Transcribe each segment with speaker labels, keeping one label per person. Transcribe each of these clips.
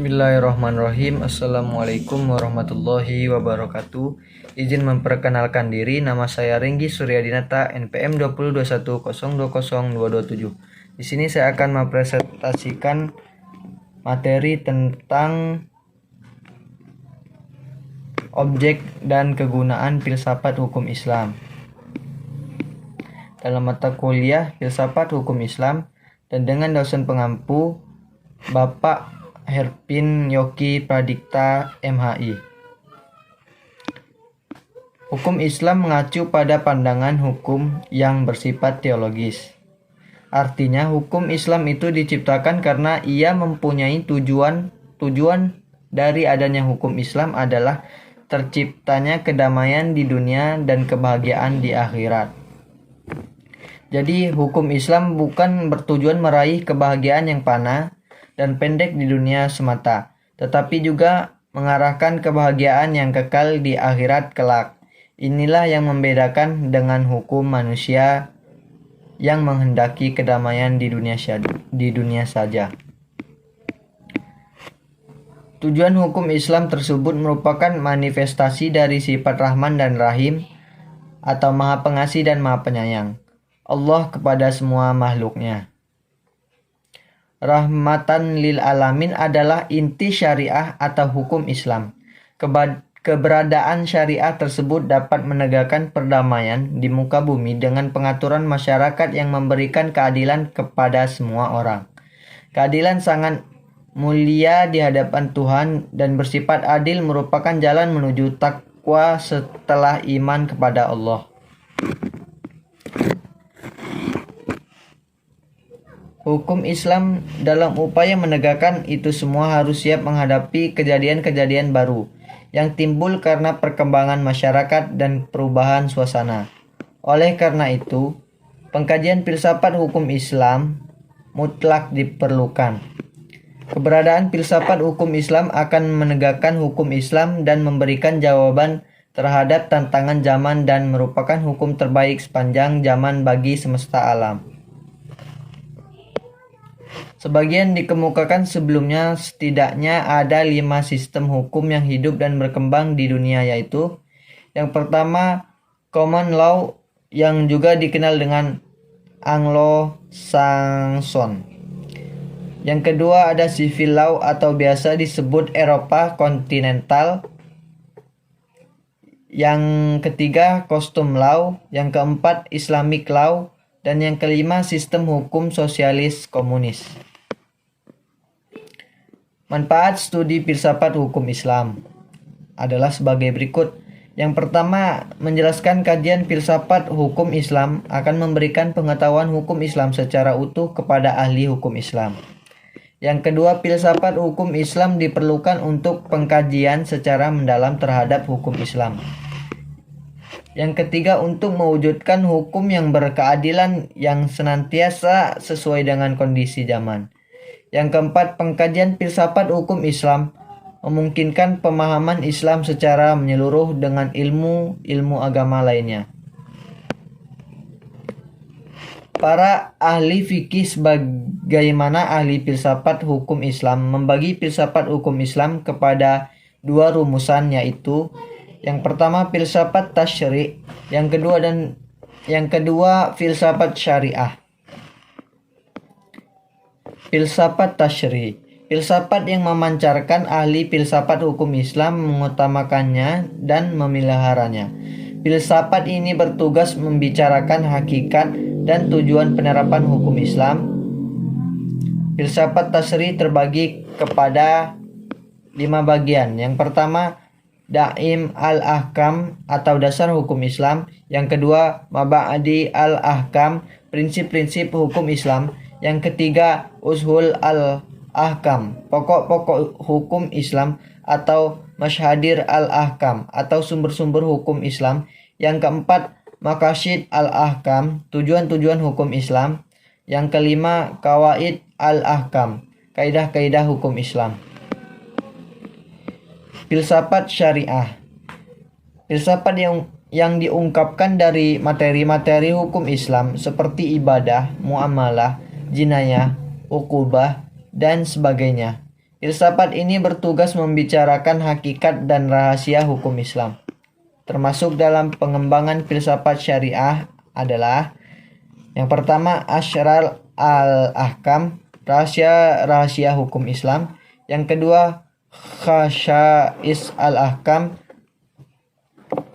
Speaker 1: Bismillahirrahmanirrahim. Assalamualaikum warahmatullahi wabarakatuh. Izin memperkenalkan diri, nama saya Renggi Suryadinata, NPM 2021020227. Di sini saya akan mempresentasikan materi tentang objek dan kegunaan filsafat hukum Islam. Dalam mata kuliah Filsafat Hukum Islam dan dengan dosen pengampu Bapak Herpin Yoki Pradikta MHI. Hukum Islam mengacu pada pandangan hukum yang bersifat teologis. Artinya hukum Islam itu diciptakan karena ia mempunyai tujuan dari adanya hukum Islam adalah terciptanya kedamaian di dunia dan kebahagiaan di akhirat. Jadi hukum Islam bukan bertujuan meraih kebahagiaan yang fana dan pendek di dunia semata, tetapi juga mengarahkan kebahagiaan yang kekal di akhirat kelak. Inilah yang membedakan dengan hukum manusia yang menghendaki kedamaian di dunia saja. Tujuan hukum Islam tersebut merupakan manifestasi dari sifat Rahman dan Rahim atau Maha Pengasih dan Maha Penyayang Allah kepada semua makhluknya. Rahmatan lil alamin adalah inti syariah atau hukum Islam. Keberadaan syariah tersebut dapat menegakkan perdamaian di muka bumi dengan pengaturan masyarakat yang memberikan keadilan kepada semua orang. Keadilan sangat mulia di hadapan Tuhan dan bersifat adil merupakan jalan menuju takwa setelah iman kepada Allah. Hukum Islam dalam upaya menegakkan itu semua harus siap menghadapi kejadian-kejadian baru yang timbul karena perkembangan masyarakat dan perubahan suasana. Oleh karena itu, pengkajian filsafat hukum Islam mutlak diperlukan. Keberadaan filsafat hukum Islam akan menegakkan hukum Islam dan memberikan jawaban terhadap tantangan zaman dan merupakan hukum terbaik sepanjang zaman bagi semesta alam. Sebagian dikemukakan sebelumnya, setidaknya ada 5 sistem hukum yang hidup dan berkembang di dunia, yaitu yang pertama common law yang juga dikenal dengan Anglo-Saxon. Yang kedua ada civil law atau biasa disebut Eropa kontinental. Yang ketiga custom law, yang keempat Islamic law, dan yang kelima sistem hukum sosialis komunis. Manfaat studi filsafat hukum Islam adalah sebagai berikut. Yang pertama, menjelaskan kajian filsafat hukum Islam akan memberikan pengetahuan hukum Islam secara utuh kepada ahli hukum Islam. Yang kedua, filsafat hukum Islam diperlukan untuk pengkajian secara mendalam terhadap hukum Islam. Yang ketiga, untuk mewujudkan hukum yang berkeadilan yang senantiasa sesuai dengan kondisi zaman. Yang keempat, pengkajian filsafat hukum Islam memungkinkan pemahaman Islam secara menyeluruh dengan ilmu agama lainnya. Para ahli fikih sebagaimana ahli filsafat hukum Islam membagi filsafat hukum Islam kepada 2 rumusan, yaitu yang pertama filsafat tasyri', yang kedua filsafat syariah. Filsafat tasyri', filsafat yang memancarkan ahli filsafat hukum Islam mengutamakannya dan memeliharanya. Filsafat ini bertugas membicarakan hakikat dan tujuan penerapan hukum Islam. Filsafat tasyri' terbagi kepada 5 bagian. Yang pertama, Daim al-Ahkam atau dasar hukum Islam. Yang kedua, Maba'adi al-Ahkam, prinsip-prinsip hukum Islam. Yang ketiga, Ushul al-Ahkam, pokok-pokok hukum Islam atau Mashadir al-Ahkam atau sumber-sumber hukum Islam. Yang keempat, Maqasid al-Ahkam, tujuan-tujuan hukum Islam. Yang kelima, Qawaid al-Ahkam, kaidah-kaidah hukum Islam. Filsafat syariah, filsafat yang diungkapkan dari materi-materi hukum Islam seperti ibadah, muamalah, jinayah, ukubah, dan sebagainya. Filsafat ini bertugas membicarakan hakikat dan rahasia hukum Islam. Termasuk dalam pengembangan filsafat syariah adalah yang pertama Asrar al-Ahkam, rahasia-rahasia hukum Islam. Yang kedua Khasyais al-Ahkam,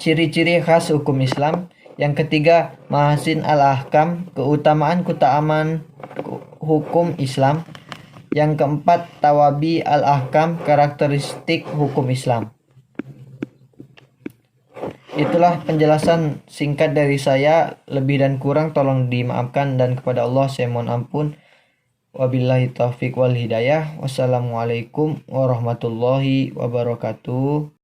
Speaker 1: ciri-ciri khas hukum Islam. Yang ketiga Mahasin al-Ahkam, keutamaan hukum Islam. Yang keempat Tawabi al-Ahkam, karakteristik hukum Islam. Itulah penjelasan singkat dari saya. Lebih dan kurang tolong dimaafkan, dan kepada Allah saya mohon ampun. Wabillahi taufiq wal hidayah. Wassalamualaikum warahmatullahi wabarakatuh.